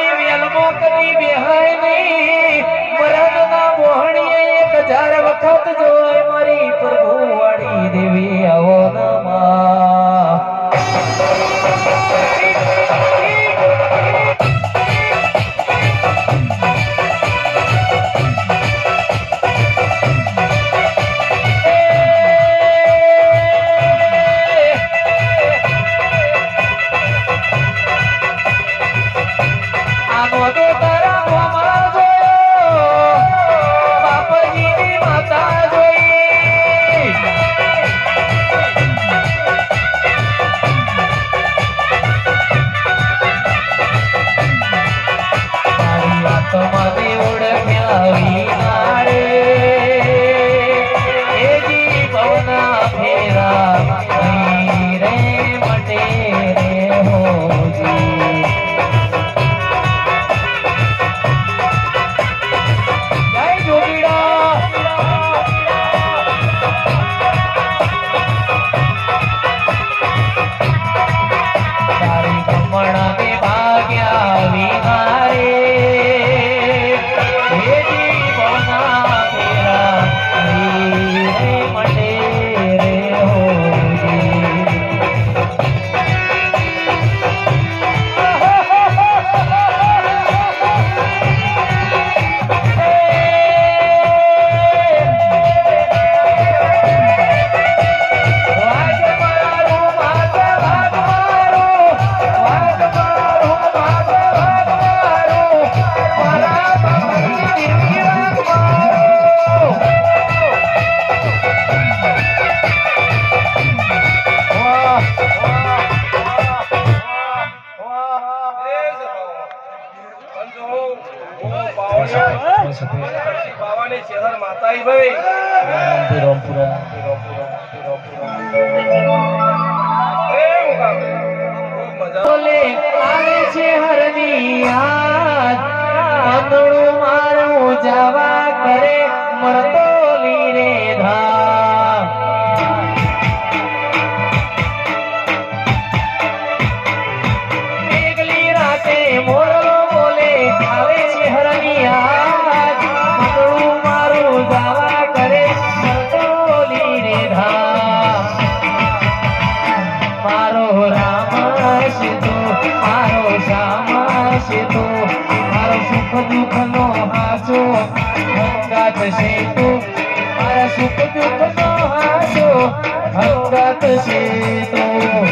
મારી વેલમો કદી બેહાય નહીં મરદના મોહણીએ 1000 વખત જોય મારી પ્રભુ વાળી દેવી આવો નમા બાવાની ચેહર માતાઈ ભાઈ રામપુરા બોલે આવે છે હરની યાદ અંધળું મારું જવા કરે મરતો લીરે ધામ મેઘલી રાતે મોરલો બોલે આવે છે હરની યાદ અંધળું મારું જવા કરે મરતો લીરે ધામ મારો રામ છે તું મારો શ્યામ છે તું મારો સુખ દુઃખ નો હાસો હંગાત છે તું મારા સુખ દુઃખ નો હાસો હંગાત છે તું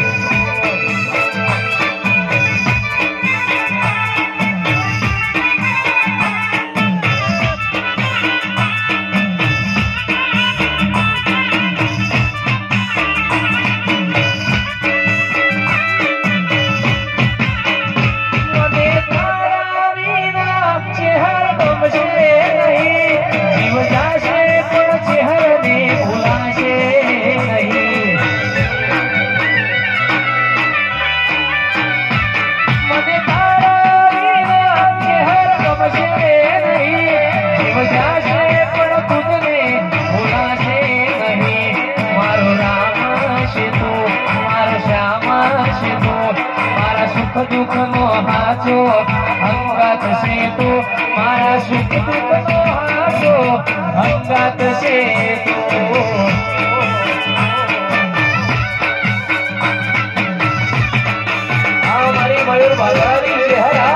दुख नो हाथो अंगात से तू मारा सुख दुख नो हाथो अंगात से तू हमारी मयूर बाजारी चेहरा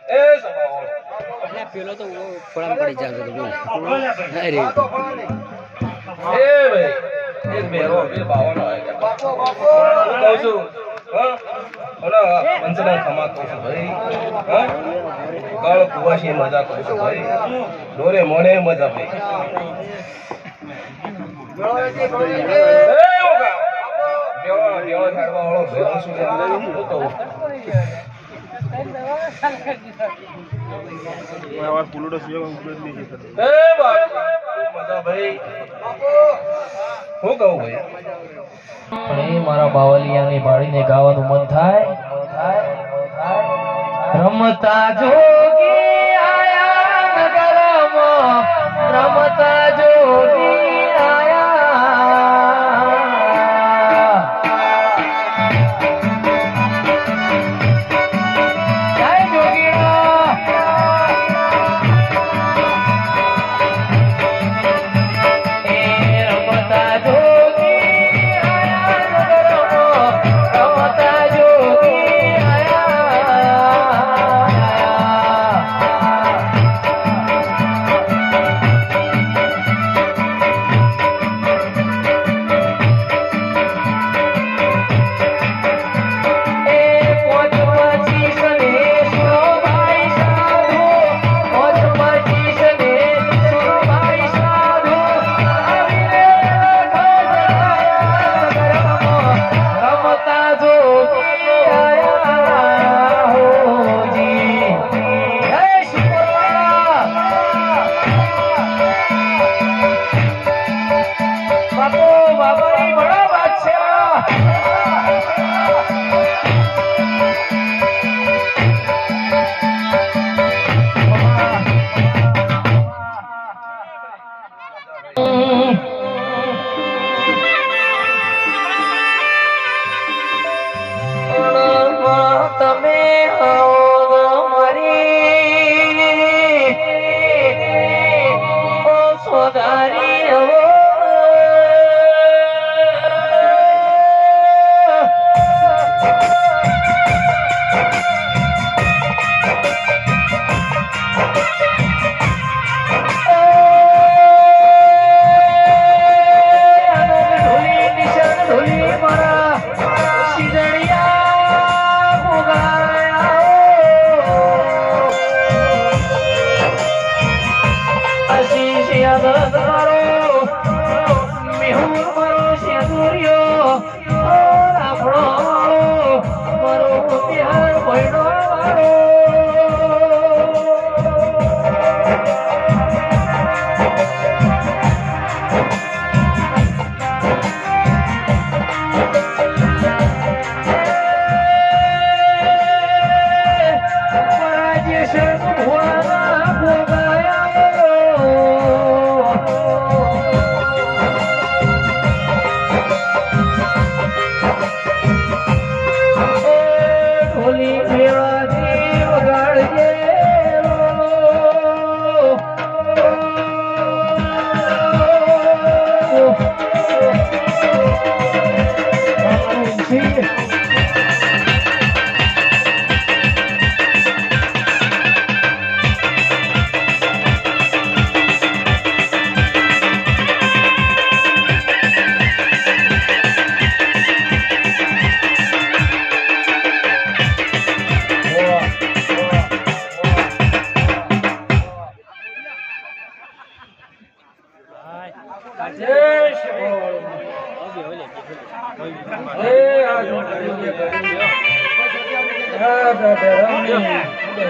એ સભાઓ પેલો તો ફળામ પડી જાય તો બોલ અરે એ ભાઈ એક બેરો બે બાવાનો આવે બાપો બાપો કહું છું હા ઓલા પંચના ખમા કહું છું ભાઈ હા કાળ કુવાસી મજા કહું છું ભાઈ ડોરે મોને મજા ભાઈ પણ એ મારા બાવલિયાની ભાળીને ગાવાનું મન થાય રમતા જોગી આયા નગરમાં રમતા જોગી આયા જય જોગીડા એ રમતા જોગી રમતા જોગી તમે આવો મારી ઓ સોદારી આવો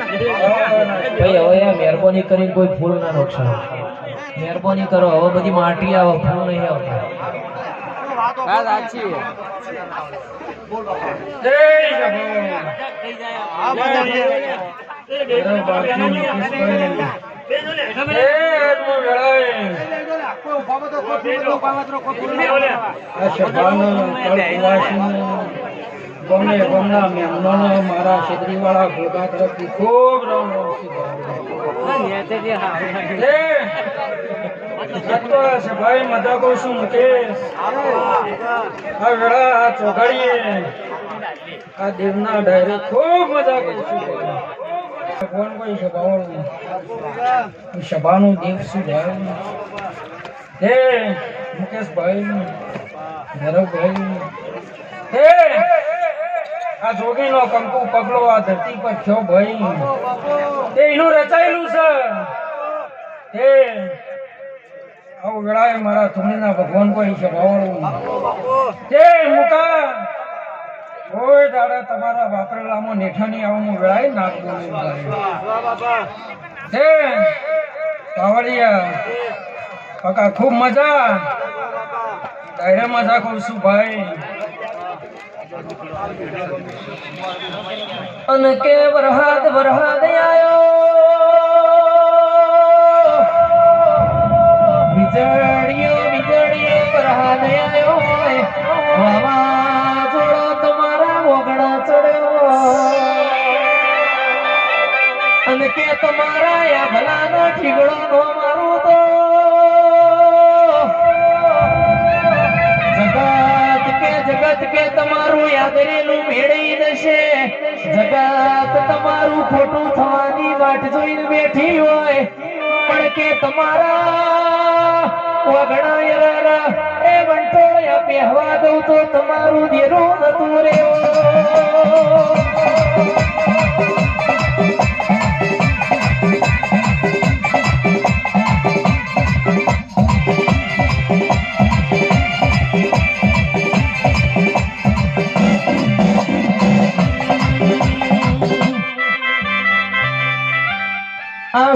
ભાઈ હવે મહેરબાની કરીને કોઈ ફૂલ ના નુકસાન મહેરબાની કરો હવે બધી માટી આવે ફૂલ નહીં આવતા મારા છેતરીવાળા ભેગા તરફથી ખૂબ ભાઈ મજા કહું છું મુકેશ આ વેળા ચોઘાડીએ આ દેવના ડાયરે ખૂબ મજા કરું છું કોણ કોઈ સભાવાનું સભાનું દેવ શું ભાઈ હે મુકેશભાઈ ભૈરવભાઈ હે આ જોગીનો કંકુ પગલો આ ધરતી પર થયો ભાઈ તે એનું રચાયેલું છે હે આવું વેળાએ મારા ધૂણીના ભગવાન કોઈ છે ભાવણું હે મુકા કોઈ દાડા તમારા વાપરેલામાં નેઠાની આવું વેળાએ નાક બોલું હે કાવડિયા કાકા ખૂબ મજા ડાયરે મજા કરું છું ભાઈ અને કે વરહાદ આયો વીજળીઓ વરહાદ આયો વાવાઝોડો તમારા મોગડા ચડ્યો અને કે તમારા યા ભલાનો ઠીગડો નો મારું તો જગત કે તમારું યાદરેલું મેળવી દેશે જગત તમારું ખોટું થવાની વાટ જોઈને બેઠી હોય પણ કે તમારા વગડા એ વંટોળિયા પહેવા દઉં તો તમારું દેરું નતું રેવું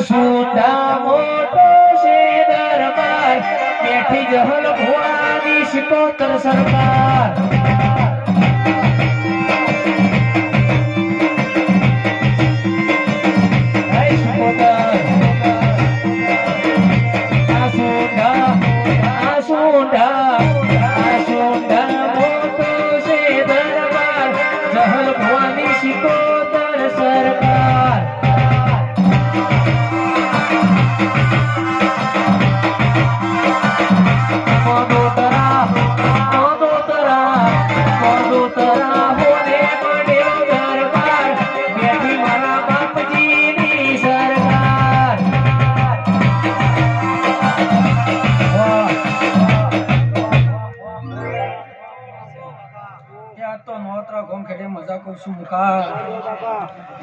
સુંદા મોટો છે દરબાર બેઠી જહલ ભુવાની શિકોતર સરકાર મોટો છે દરબાર જહલ ભુવાની શિકોતર સરકાર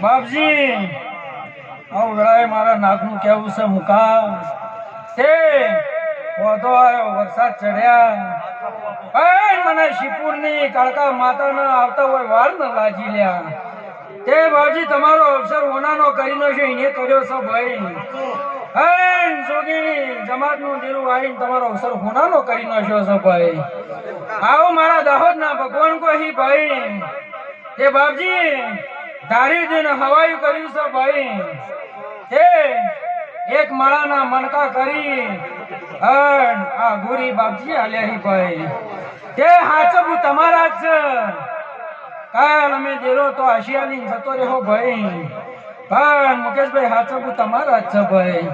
બાપજી આવું વેળાએ મારા નાકનું કેવું છે મુકા તે વધો આવ્યો વરસાદ ચડ્યા મને શિપુરની કાળકા માતાના આવતા હોય વાર ન લાજી લ્યા તે બાપજી તમારો અવસર ઓનાનો કરીને છે એને કર્યો છે ભાઈ જોગીની જમાતનું દીરું આવીને તમારો અવસર હોનાનો કરી નાખ્યો છે ભાઈ આવો મારા દાહોદના ભગવાન કોઈ ભાઈ એ બાપજી ધારી દિન હવાયું કર્યું છે ભાઈ એ એક માળાના મણકા કરી આ ગુરી બાપજી આલ્યા ભાઈ તે હાચબુ તમારા જ છે કાલ અમે દેરો તો આશિયાની જતો રહ્યો ભાઈ પણ મુકેશભાઈ હાચબુ તમારા જ છે ભાઈ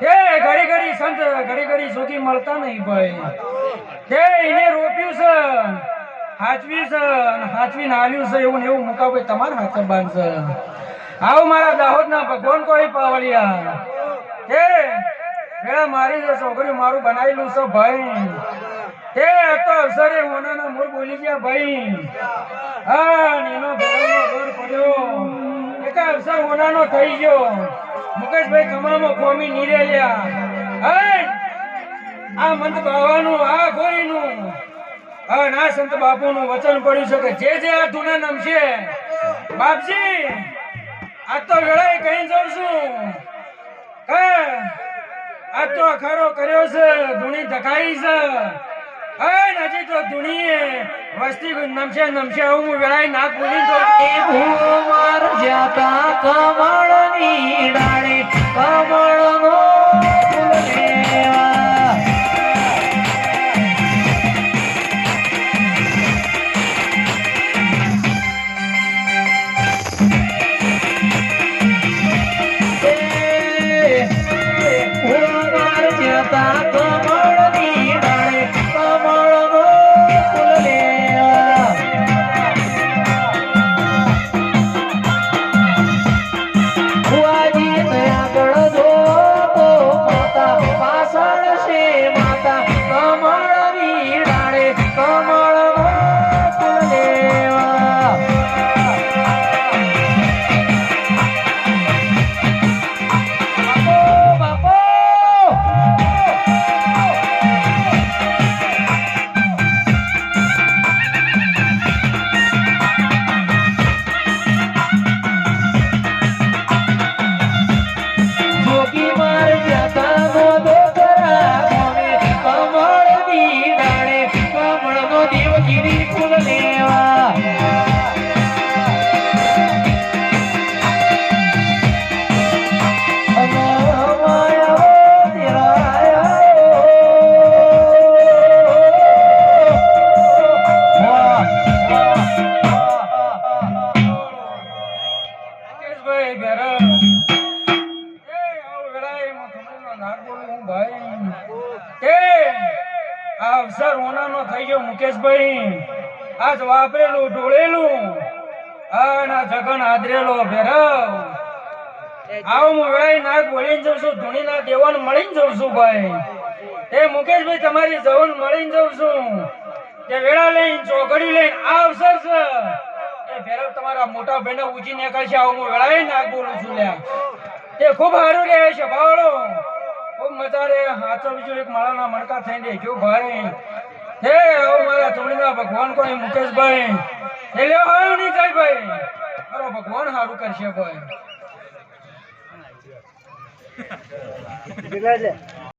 એ ઘડી ઘડી સંત ઘડી ઘડી જોગી મળતા નહીં ભાઈ તે એને રોપ્યું છે હાચવી છે હાચવી નાલ્યું છે એવું ને એવું મુકાભાઈ તમારા હાથે બાંધશે આવો મારા દાહોદના ભગવાન કોઈ પાવળિયા એ વેળા મારી જે છોકરી મારું બનાવેલું છે ભાઈ એ તો અવસરે હોનાના મોર બોલી ગયા ભાઈ એનો ઘર પડ્યો એક અવસર હોનાનો થઈ ગયો મુકેશભાઈ કમામાં કોમી નીરેલ્યા આ મંત બાવાનું આ ગોરીનું ના સંત બાપુનું વચન પડ્યું છે કે જે જે આ ધૂના નમશે બાપજી આ તો વેળાએ કઈ જાઉં છું આ તો અખારો કર્યો છે ધૂણી ધકાઈ છે હજી તો ધૂણીએ વસ્તી નમશે હું વેળાએ નાક બોલી તો માર જાતા કમળની ડાળે કમળનો ફૂલ લેવા અવસર હોનાનો થઈ ગયો મુકેશભાઈ. આજ વાપરેલું ઢોળેલું અને આ જગન આદરેલો ભેરવ. આવો હું વેળાએ નાક બોલીને જઉં છું, ધૂણીના દેવાને મળીને જઉં છું ભાઈ. એ મુકેશભાઈ તમારી જવન મળીને જઉં છું. તે વેળા લઈને ચોકડી લઈને આ અવસર છે એ ભેરવ તમારા મોટા ભાઈને ઉજી નીકળશે. આવો હું વેળાએ નાક બોલું છું લ્યા. તે ખૂબ સારું રહે છે ભાવડો, ખૂબ મજા રે. હાચવજો એક માળાના મણકા થઈને રહેજો ભાઈ. હે આવો મારા ધૂણીના ભગવાન કોઈ મુકેશભાઈ એ લ્યો હારું નહીં જાય ભાઈ. મારો ભગવાન સારું કરશે ભાઈ.